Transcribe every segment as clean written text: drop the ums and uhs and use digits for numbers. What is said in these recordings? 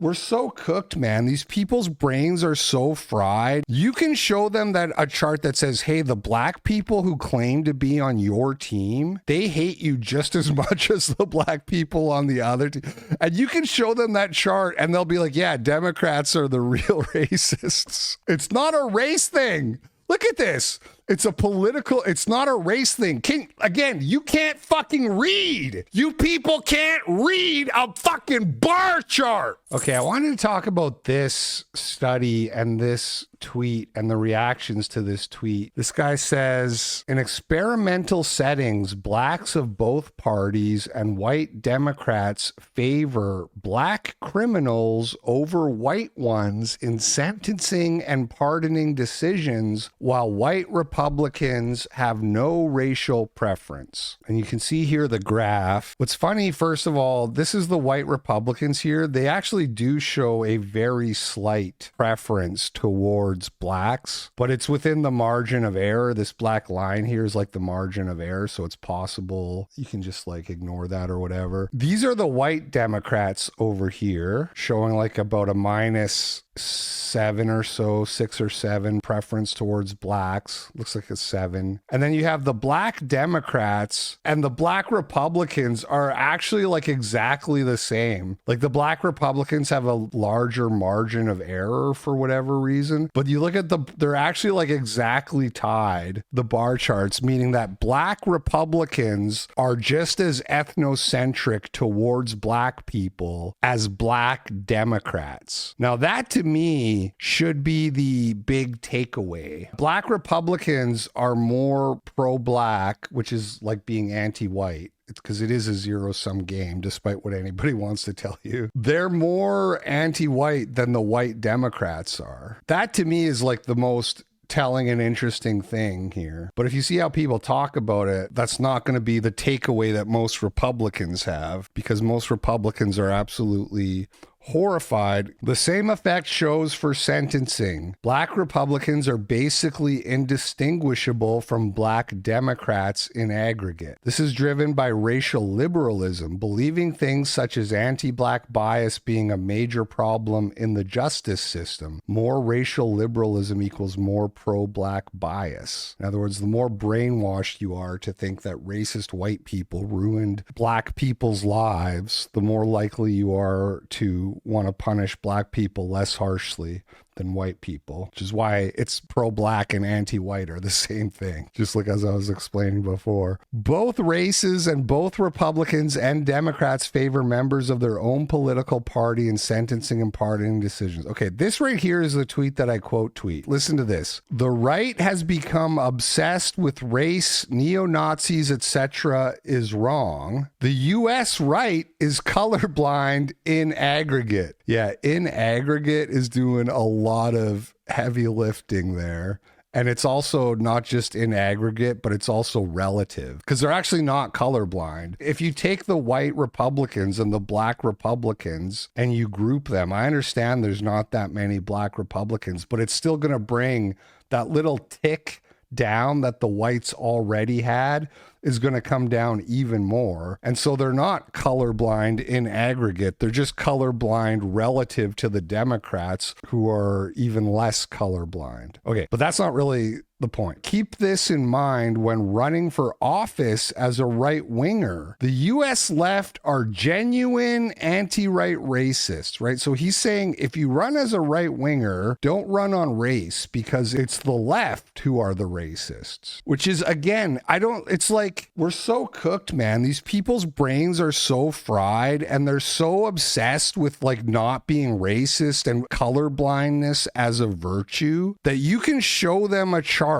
we're so cooked, man. These people's brains are so fried. You can show them that a chart that says, hey, the black people who claim to be on your team, they hate you just as much as the black people on the other team. And you can show them that chart and they'll be like, yeah, Democrats are the real racists. It's not a race thing. Look at this. It's a political, it's not a race thing. Again, you can't fucking read. You people can't read a fucking bar chart. Okay, I wanted to talk about this study and this tweet and the reactions to this tweet. This guy says, in experimental settings, blacks of both parties and white Democrats favor black criminals over white ones in sentencing and pardoning decisions, while white Republicans have no racial preference. And you can see here the graph. What's funny, first of all, this is the white Republicans here. They actually do show a very slight preference towards blacks, but it's within the margin of error. This black line here is like the margin of error, so it's possible you can just like ignore that or whatever. These are the white Democrats over here, showing like about a -7 or so, 6 or 7 preference towards blacks. Looks like a 7. And then you have the black Democrats, and the black Republicans are actually like exactly the same. Like the black Republicans have a larger margin of error for whatever reason, but you look at they're actually like exactly tied, the bar charts, meaning that black Republicans are just as ethnocentric towards black people as black Democrats. Now that to me should be the big takeaway. Black Republicans are more pro-black, which is like being anti-white. It's because it is a zero-sum game, despite what anybody wants to tell you. They're more anti-white than the white Democrats are. That to me is like the most telling and interesting thing here. But if you see how people talk about it, that's not going to be the takeaway that most Republicans have, because most Republicans are absolutely horrified. The same effect shows for sentencing. Black Republicans are basically indistinguishable from black Democrats in aggregate. This is driven by racial liberalism, believing things such as anti-black bias being a major problem in the justice system. More racial liberalism equals more pro-black bias. In other words, the more brainwashed you are to think that racist white people ruined black people's lives, the more likely you are to want to punish black people less harshly than white people, which is why it's pro-black and anti-white are the same thing, just like as I was explaining before. Both races and both Republicans and Democrats favor members of their own political party in sentencing and pardoning decisions. Okay, this right here is the tweet that I quote tweet. Listen to this. The right has become obsessed with race, neo-Nazis, etc. is wrong. The U.S. right is colorblind in aggregate. Yeah, in aggregate is doing a lot of heavy lifting there. And it's also not just in aggregate, but it's also relative, because they're actually not colorblind. If you take the white Republicans and the black Republicans and you group them, I understand there's not that many black Republicans, but it's still going to bring that little tick down that the whites already had is going to come down even more. And so they're not colorblind in aggregate. They're just colorblind relative to the Democrats, who are even less colorblind. Okay, but that's not really the point. Keep this in mind when running for office as a right-winger. The U.S. left are genuine anti-right racists, right? So he's saying if you run as a right-winger, don't run on race, because it's the left who are the racists. Which is, again, it's like we're so cooked, man. These people's brains are so fried, and they're so obsessed with like not being racist and colorblindness as a virtue that you can show them a chart.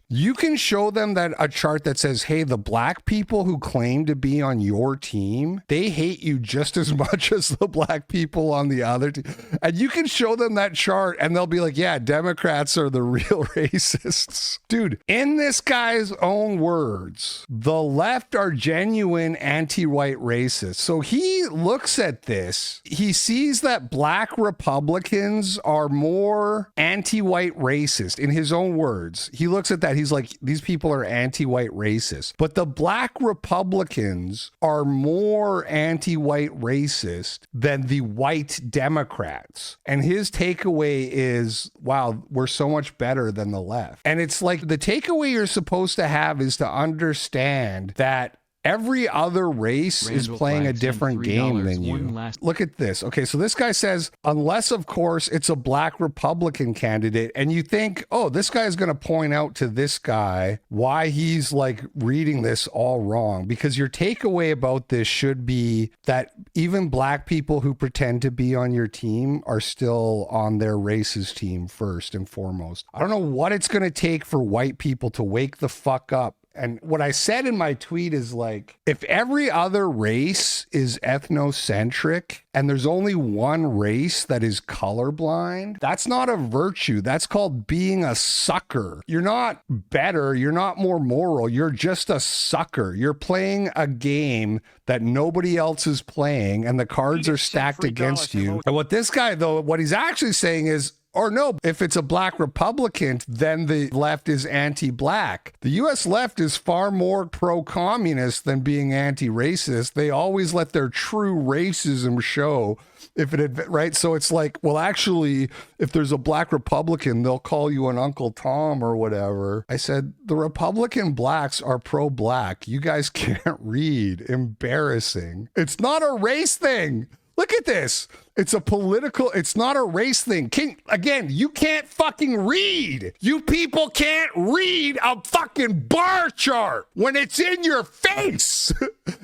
You can show them that a chart that says, hey, the black people who claim to be on your team, they hate you just as much as the black people on the other team. And you can show them that chart and they'll be like, yeah, Democrats are the real racists. Dude, in this guy's own words, the left are genuine anti-white racists. So he looks at this, he sees that black Republicans are more anti-white racist in his own words. He looks at that, he's like, these people are anti-white racist. But the black Republicans are more anti-white racist than the white Democrats. And his takeaway is, wow, we're so much better than the left. And it's like the takeaway you're supposed to have is to understand that every other race is playing a different game than you. Look at this. Okay, so this guy says, unless, of course, it's a black Republican candidate, and you think, oh, this guy is going to point out to this guy why he's like reading this all wrong. Because your takeaway about this should be that even black people who pretend to be on your team are still on their race's team first and foremost. I don't know what it's going to take for white people to wake the fuck up. And what I said in my tweet is like, if every other race is ethnocentric and there's only one race that is colorblind, that's not a virtue. That's called being a sucker. You're not better. You're not more moral. You're just a sucker. You're playing a game that nobody else is playing and the cards are stacked against you. And what this guy, though, what he's actually saying is, or no, if it's a black Republican, then the left is anti-black. The U.S. left is far more pro-communist than being anti-racist. They always let their true racism show. Right? So it's like, well, actually, if there's a black Republican, they'll call you an Uncle Tom or whatever. I said, the Republican blacks are pro-black. You guys can't read. Embarrassing. It's not a race thing. Look at this. It's a political, it's not a race thing. Again, you can't fucking read. You people can't read a fucking bar chart when it's in your face.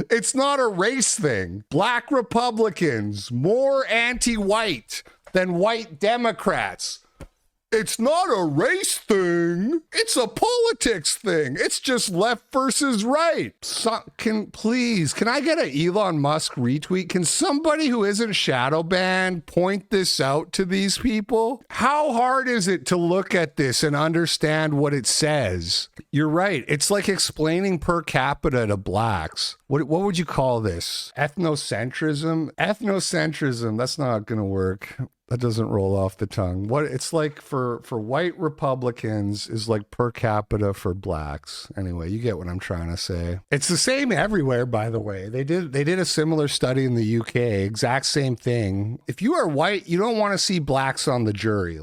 It's not a race thing. Black Republicans, more anti-white than white Democrats. It's not a race thing. It's a politics thing. It's just left versus right. Can I get an Elon Musk retweet? Can somebody who isn't shadow banned point this out to these people? How hard is it to look at this and understand what it says? You're right. It's like explaining per capita to blacks. What would you call this? Ethnocentrism? Ethnocentrism, that's not going to work. That doesn't roll off the tongue. What it's like for white Republicans is like per capita for blacks. Anyway, you get what I'm trying to say. It's the same everywhere, by the way. They did a similar study in the UK, exact same thing. If you are white, you don't want to see blacks on the jury.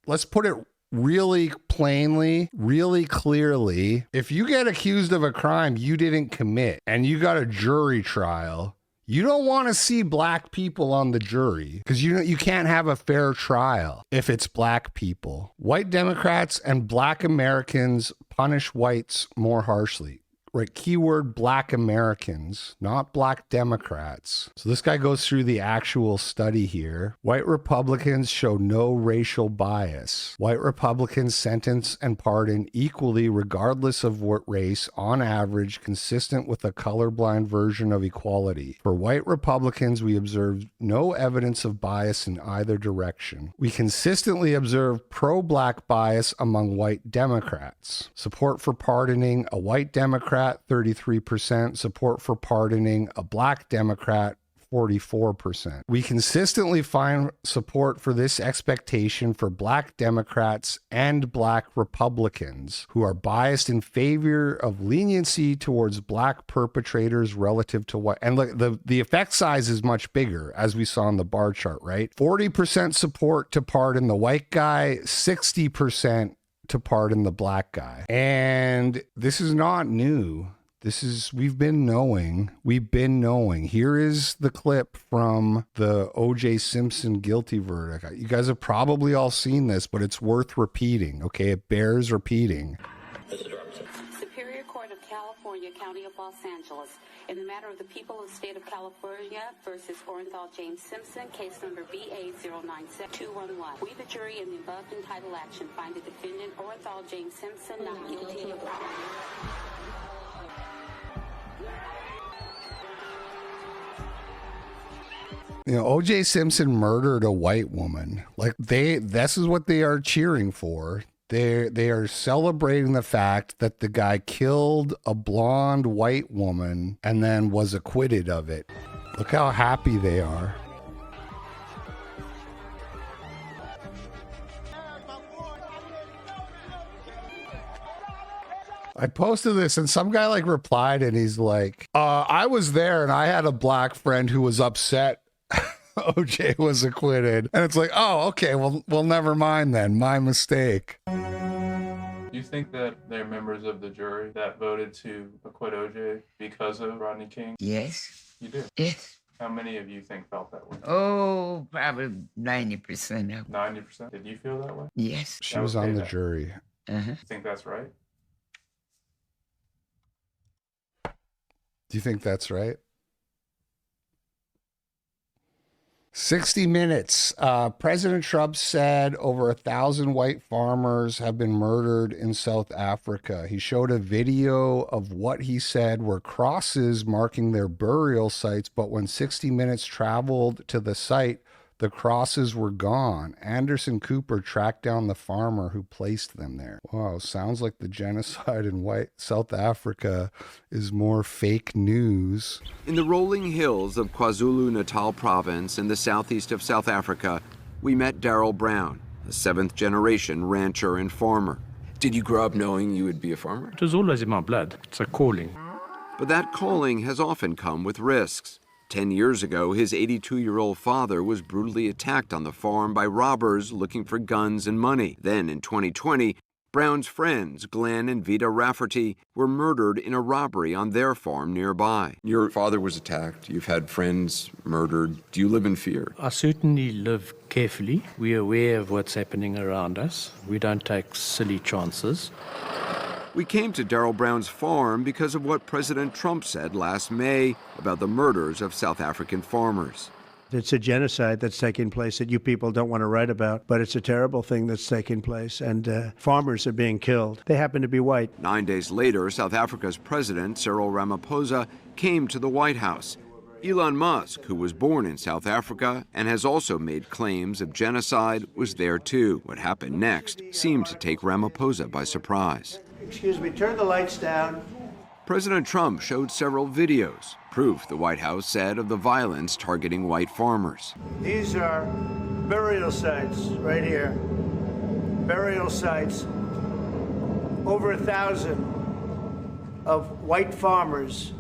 Let's put it really plainly, really clearly. If you get accused of a crime you didn't commit and you got a jury trial, you don't want to see black people on the jury because you can't have a fair trial if it's black people. White Democrats and black Americans punish whites more harshly. Right, keyword black Americans, not black Democrats. So this guy goes through the actual study here. White Republicans show no racial bias. White Republicans sentence and pardon equally regardless of what race, on average, consistent with a colorblind version of equality. For white Republicans, we observe no evidence of bias in either direction. We consistently observe pro-black bias among white Democrats. Support for pardoning a white Democrat, 33%. Support for pardoning a black Democrat, 44%. We consistently find support for this expectation for black Democrats and black Republicans who are biased in favor of leniency towards black perpetrators relative to white. And look, the effect size is much bigger, as we saw in the bar chart, right? 40% support to pardon the white guy, 60% to pardon the black guy. And this is not new. We've been knowing. Here is the clip from the OJ Simpson guilty verdict. You guys have probably all seen this, but it's worth repeating, okay? It bears repeating. Superior Court of California, County of Los Angeles. In the matter of the people of the state of California versus Orenthal James Simpson, case number BA097211. We, the jury, in the above entitled action, find the defendant, Orenthal James Simpson, not guilty of OJ Simpson murdered a white woman. Like this is what they are cheering for. They are celebrating the fact that the guy killed a blonde white woman and then was acquitted of it. Look how happy they are. I posted this and some guy like replied and he's like, I was there and I had a black friend who was upset OJ was acquitted. And it's like, oh, okay, well, never mind then. My mistake. Do you think that they're members of the jury that voted to acquit OJ because of Rodney King? Yes. You do? Yes. How many of you think felt that way? Oh, probably 90% of 90%? Did you feel that way? Yes. She was on the jury. Uh-huh. You think that's right? Do you think that's right? 60 Minutes. President Trump said over 1,000 white farmers have been murdered in South Africa. He showed a video of what he said were crosses marking their burial sites, but when 60 Minutes traveled to the site, the crosses were gone. Anderson Cooper tracked down the farmer who placed them there. Wow, sounds like the genocide in white South Africa is more fake news. In the rolling hills of KwaZulu-Natal province in the southeast of South Africa, we met Darrell Brown, a seventh-generation rancher and farmer. Did you grow up knowing you would be a farmer? It was always in my blood. It's a calling. But that calling has often come with risks. 10 years ago, his 82-year-old father was brutally attacked on the farm by robbers looking for guns and money. Then in 2020, Brown's friends, Glenn and Vida Rafferty, were murdered in a robbery on their farm nearby. Your father was attacked. You've had friends murdered. Do you live in fear? I certainly live carefully. We're aware of what's happening around us. We don't take silly chances. We came to Darrell Brown's farm because of what President Trump said last May about the murders of South African farmers. It's a genocide that's taking place that you people don't want to write about, but it's a terrible thing that's taking place, and farmers are being killed. They happen to be white. 9 days later, South Africa's president, Cyril Ramaphosa, came to the White House. Elon Musk, who was born in South Africa and has also made claims of genocide, was there too. What happened next seemed to take Ramaphosa by surprise. Excuse me, turn the lights down. President Trump showed several videos, proof, the White House said, of the violence targeting white farmers. These are burial sites right here. Burial sites. Over 1,000 of white farmers.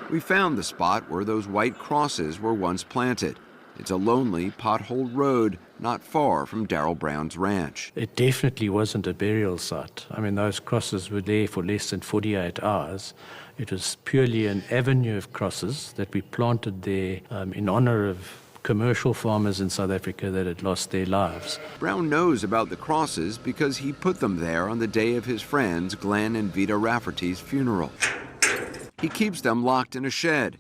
We found the spot where those white crosses were once planted. It's a lonely, potholed road not far from Darrell Brown's ranch. It definitely wasn't a burial site. I mean, those crosses were there for less than 48 hours. It was purely an avenue of crosses that we planted there in honor of commercial farmers in South Africa that had lost their lives. Brown knows about the crosses because he put them there on the day of his friends Glenn and Vida Rafferty's funeral. He keeps them locked in a shed.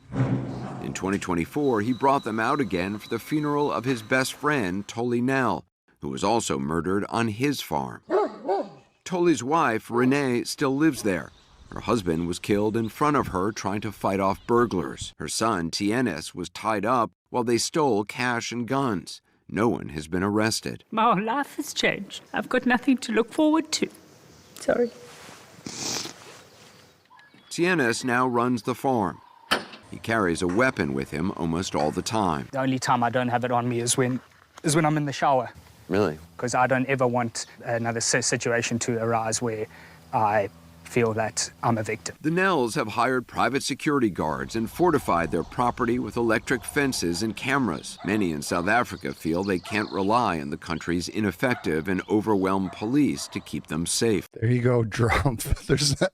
In 2024, he brought them out again for the funeral of his best friend, Tolly Nell, who was also murdered on his farm. Tolly's wife, Renee, still lives there. Her husband was killed in front of her trying to fight off burglars. Her son, Tienes, was tied up while they stole cash and guns. No one has been arrested. My whole life has changed. I've got nothing to look forward to. Sorry. Tienes now runs the farm. He carries a weapon with him almost all the time. The only time I don't have it on me is when I'm in the shower. Really? Because I don't ever want another situation to arise where I feel that I'm a victim. The Nells have hired private security guards and fortified their property with electric fences and cameras. Many in South Africa feel they can't rely on the country's ineffective and overwhelmed police to keep them safe. There you go, Trump. There's that.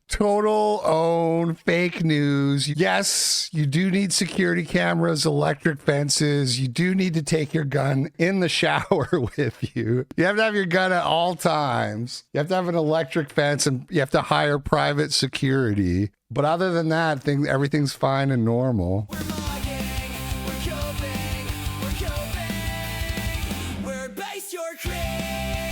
Total own fake news. Yes, you do need security cameras, electric fences. You do need to take your gun in the shower with you. You have to have your gun at all times. You have to have an electric fence and you have to hire private security. But other than that, everything's fine and normal. We're based, you're crazy.